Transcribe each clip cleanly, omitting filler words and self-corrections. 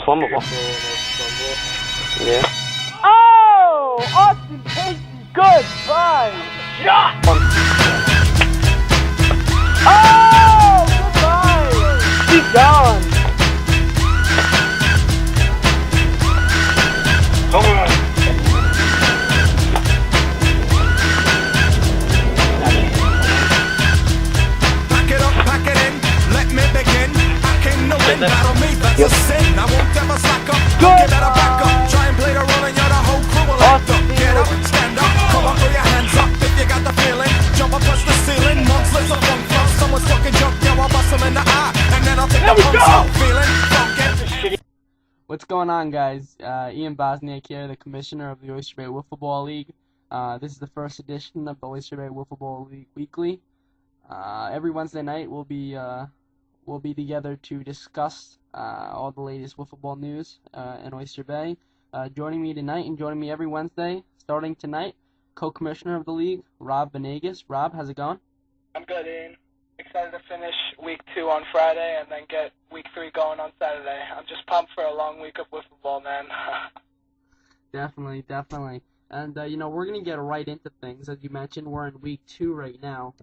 swimmable. Yeah. Oh! Austin Casey, goodbye! Shot! Oh! Goodbye! He's gone! Come on. Pack it up, pack it in, let me begin. I came to win, battle me, that's a sin. I won't ever slack up, get out of back up. Try and play the role and you're the whole crew will act up. Get up, stand up, come on, throw your hands up if you got the feeling. Jump up, touch the ceiling, monks, let's up, funk, funk. Someone's fucking jump, yeah, I'll bust them in the eye. And then I'll take the pumps out, feeling, funk it. What's going on, guys? Ian Bosniak here, the commissioner of the Oyster Bay Wiffle Ball League. This is the first edition of the Oyster Bay Wiffle Ball League Weekly. Every Wednesday night we'll be together to discuss all the latest wiffle ball news in Oyster Bay. Joining me tonight and joining me every Wednesday, starting tonight, co-commissioner of the league, Rob Venegas. Rob, how's it going? I'm good, Ian. Excited to finish week 2 on Friday and then get week 3 going on Saturday. I'm just pumped for a long week of wiffle ball, man. Definitely. And, we're going to get right into things. As you mentioned, we're in week 2 right now.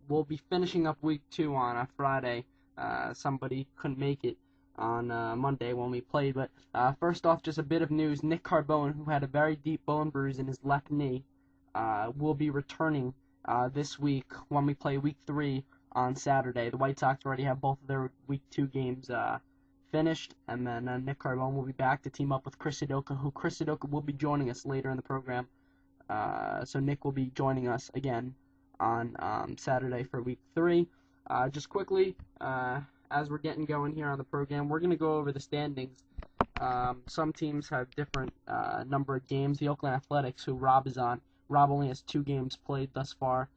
We'll be finishing up week 2 on a Friday. Somebody couldn't make it on Monday when we played. But first off, just a bit of news. Nick Carbone, who had a very deep bone bruise in his left knee, will be returning this week when we play week 3 on Saturday. The White Sox already have both of their week 2 games finished, and then Nick Carbone will be back to team up with Chris Sudoka, who Chris Sudoka will be joining us later in the program. So Nick will be joining us again on Saturday for week 3. Just quickly, as we're getting going here on the program, we're going to go over the standings. Some teams have different number of games. The Oakland Athletics, who Rob is on, Rob only has 2 games played thus far.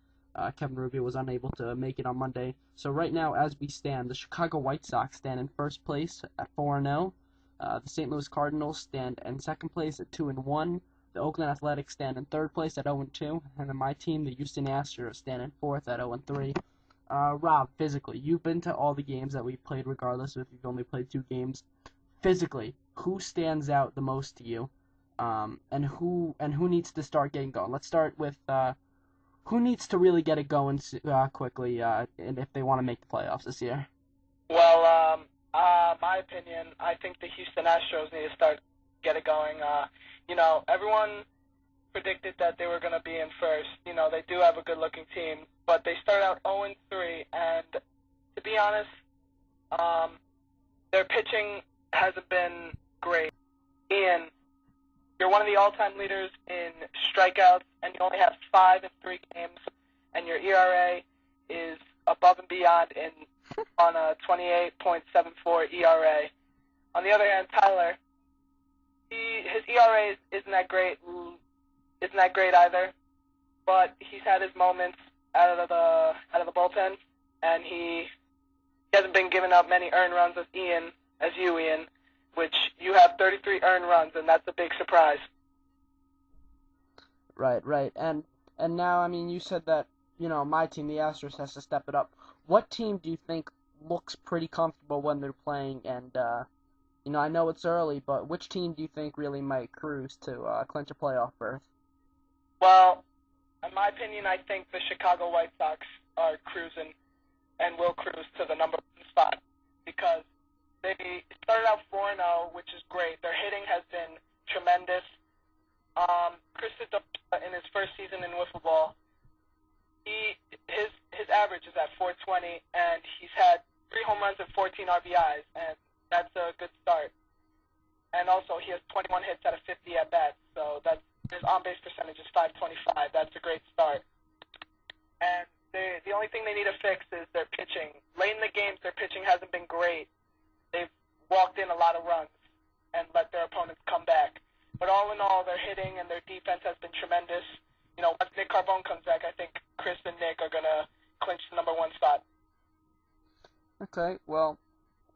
Kevin Rubio was unable to make it on Monday. So right now, as we stand, the Chicago White Sox stand in first place at 4-0. The St. Louis Cardinals stand in second place at 2-1. The Oakland Athletics stand in third place at 0-2. And then my team, the Houston Astros, stand in fourth at 0-3. Rob, physically, you've been to all the games that we've played, regardless if you've only played 2 games. Physically, who stands out the most to you? And who needs to start getting going? Let's start with who needs to really get it going quickly, and if they want to make the playoffs this year. Well, my opinion, I think the Houston Astros need to get it going. Everyone predicted that they were going to be in first. They do have a good-looking team, but they start out 0-3, and to be honest, their pitching hasn't been great. Ian, you're one of the all-time leaders in strikeouts, and you only have 5 in 3 games, and your ERA is above and beyond on a 28.74 ERA. On the other hand, Tyler, his ERA isn't that great either, but he's had his moments out of the bullpen, and he hasn't been giving up many earned runs as you, Ian, which you have 33 earned runs, and that's a big surprise. Right. And now, I mean, you said that, my team, the Astros, has to step it up. What team do you think looks pretty comfortable when they're playing? And, I know it's early, but which team do you think really might cruise to clinch a playoff berth? Well, in my opinion, I think the Chicago White Sox are cruising and will cruise to the number 1 spot because they started out 4-0, which is great. Their hitting has been tremendous. Chris Sudoka, in his first season in wiffle ball, his average is at 420, and he's had 3 home runs and 14 RBIs, and that's a good start. And also, he has 21 hits out of 50 at bats, so his on-base percentage is .525. That's a great start. And the only thing they need to fix is their pitching. Late in the games, their pitching hasn't been great. They've walked in a lot of runs and let their opponents come back. But all in all, their hitting and their defense has been tremendous. Once Nick Carbone comes back, I think Chris and Nick are going to clinch the number 1 spot. Okay, well,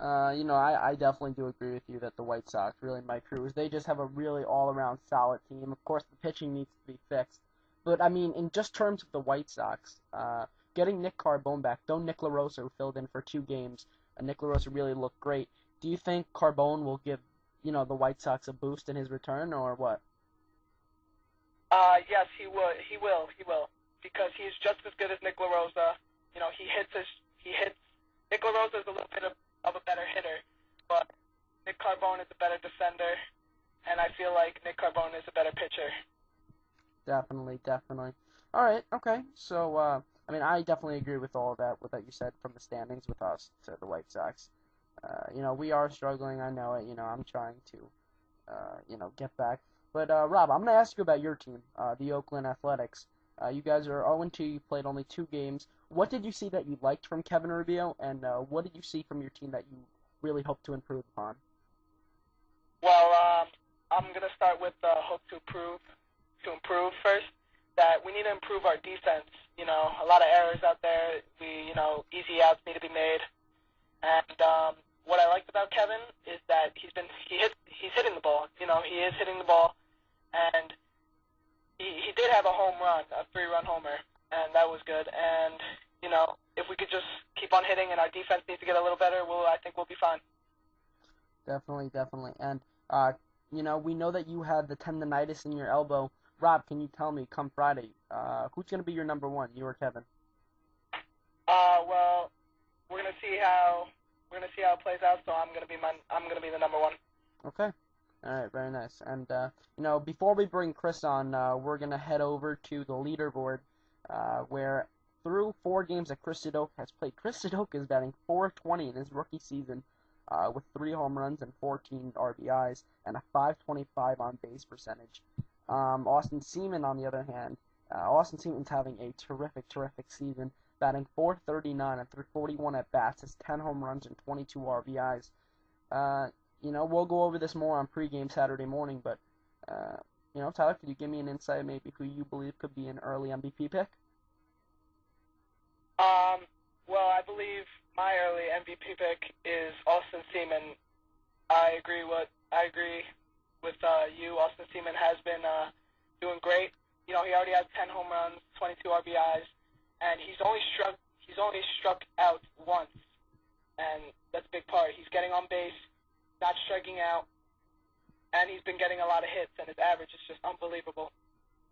I definitely do agree with you that the White Sox really might cruise. They just have a really all-around solid team. Of course, the pitching needs to be fixed. But, I mean, in just terms of the White Sox, getting Nick Carbone back, though Nick LaRosa filled in for 2 games, and Nick LaRosa really looked great, do you think Carbone will give, the White Sox a boost in his return, or what? Yes, he would. He will. Because he's just as good as Nick LaRosa. Nick LaRosa is a little bit of a better hitter, but Nick Carbone is a better defender, and I feel like Nick Carbone is a better pitcher. Definitely. All right, okay. So, I definitely agree with all of that, what that you said from the standings with us to the White Sox. We are struggling, I know it. I'm trying to, get back. But, Rob, I'm going to ask you about your team, the Oakland Athletics. You guys are 0-2. You played only 2 games. What did you see that you liked from Kevin Rubio, and what did you see from your team that you really hope to improve upon? Well, I'm going to start with hope to improve first. That we need to improve our defense. A lot of errors out there. Easy outs need to be made. And what I liked about Kevin is that he's hitting the ball. He is hitting the ball, and he did have a home run, a 3-run homer, and that was good. And if we could just keep on hitting, and our defense needs to get a little better, I think we'll be fine. Definitely. And we know that you had the tendonitis in your elbow. Rob, can you tell me, come Friday, who's going to be your number 1, you or Kevin? Well, we're gonna see how it plays out. So I'm gonna be the number 1. Okay. All right. Very nice. And before we bring Chris on, we're gonna head over to the leaderboard, where through 4 games that Chris Sudoka has played, Chris Sudoka is batting .420 in his rookie season, with 3 home runs and 14 RBIs and a .525 on base percentage. Austin Seaman, on the other hand, Austin Seaman's having a terrific season, batting .439 and through 41 at bats, has 10 home runs and 22 RBIs. We'll go over this more on pregame Saturday morning, but Tyler, could you give me an insight maybe who you believe could be an early MVP pick? Well, I believe my early MVP pick is Austin Seaman. I agree with you. Austin Seaman has been doing great. He already has 10 home runs, 22 RBIs, and he's only struck out once, and that's a big part. He's getting on base, not striking out, and he's been getting a lot of hits, and his average is just unbelievable.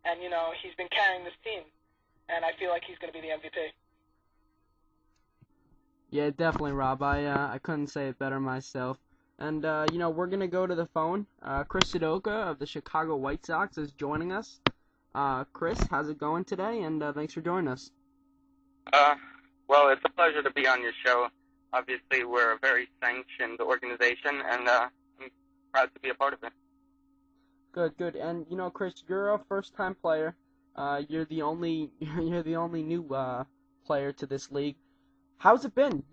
And he's been carrying this team, and I feel like he's going to be the MVP. Yeah, definitely, Rob. I couldn't say it better myself. And, we're going to go to the phone. Chris Sudoka of the Chicago White Sox is joining us. Chris, how's it going today? And thanks for joining us. Well, it's a pleasure to be on your show. Obviously, we're a very sanctioned organization, and I'm proud to be a part of it. Good. And, Chris, you're a first-time player. You're the only new player to this league. How's it been?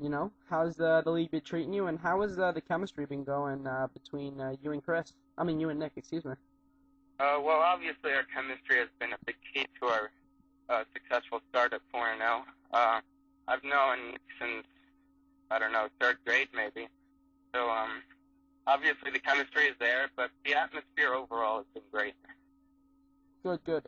How's the league been treating you, and how has the chemistry been going between you and Nick, excuse me? Well, obviously our chemistry has been a big key to our successful start at 4-0. I've known Nick since, 3rd grade maybe. So, obviously the chemistry is there, but the atmosphere overall has been great. Good.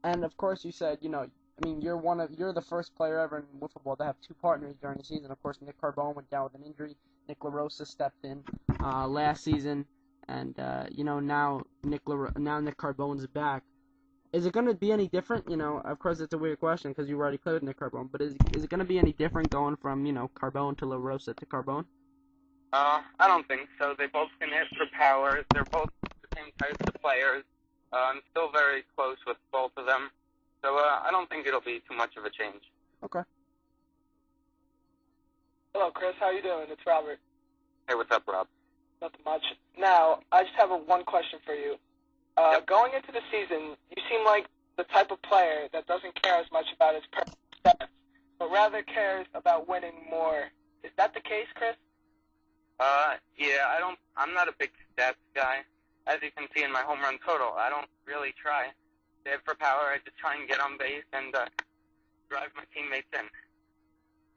And of course you said, you're the first player ever in wiffle ball to have 2 partners during the season. Of course, Nick Carbone went down with an injury. Nick LaRosa stepped in last season, and now Nick Carbone's back. Is it going to be any different? Of course, it's a weird question because you already played with Nick Carbone, but is it going to be any different going from Carbone to LaRosa to Carbone? I don't think so. They both can hit for power. They're both the same types of players. I'm still very close with both of them. So I don't think it'll be too much of a change. Okay. Hello, Chris. How you doing? It's Robert. Hey, what's up, Rob? Nothing much. Now, I just have one question for you. Yep. Going into the season, you seem like the type of player that doesn't care as much about his personal stats, but rather cares about winning more. Is that the case, Chris? Yeah, I'm not a big stats guy. As you can see in my home run total, I don't really try. If for power, I just try and get on base and drive my teammates in. All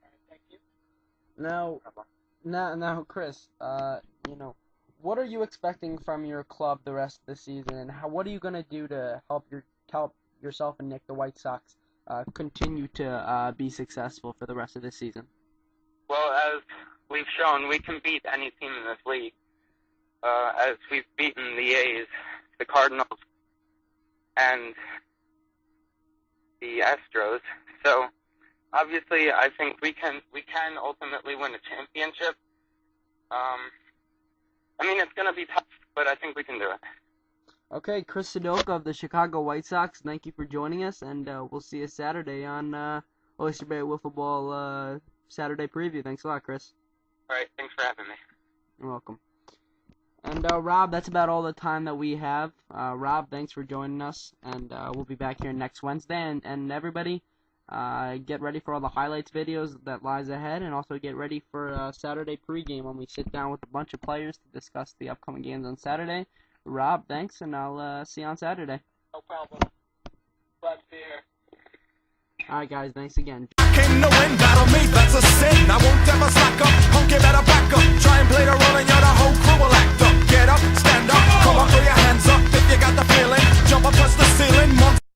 right, thank you. Now, Chris, what are you expecting from your club the rest of the season, and what are you gonna do to help yourself and Nick, the White Sox, continue to be successful for the rest of this season? Well, as we've shown we can beat any team in this league, as we've beaten the A's, the Cardinals, and the Astros. So obviously, I think we can ultimately win a championship. I mean, it's going to be tough, but I think we can do it. Okay, Chris Sudoka of the Chicago White Sox, thank you for joining us, and we'll see you Saturday on Oyster Bay Wiffle Ball Saturday preview. Thanks a lot, Chris. All right, thanks for having me. You're welcome. And Rob, that's about all the time that we have. Rob, thanks for joining us, and we'll be back here next Wednesday. And everybody, get ready for all the highlights videos that lies ahead, and also get ready for Saturday pregame when we sit down with a bunch of players to discuss the upcoming games on Saturday. Rob, thanks, and I'll see you on Saturday. No problem. Glad to be here. Alright, guys, thanks again. Came to win, battle me, that's a sin. I won't ever slack up, punk, you better back up. Try and play the role and you're the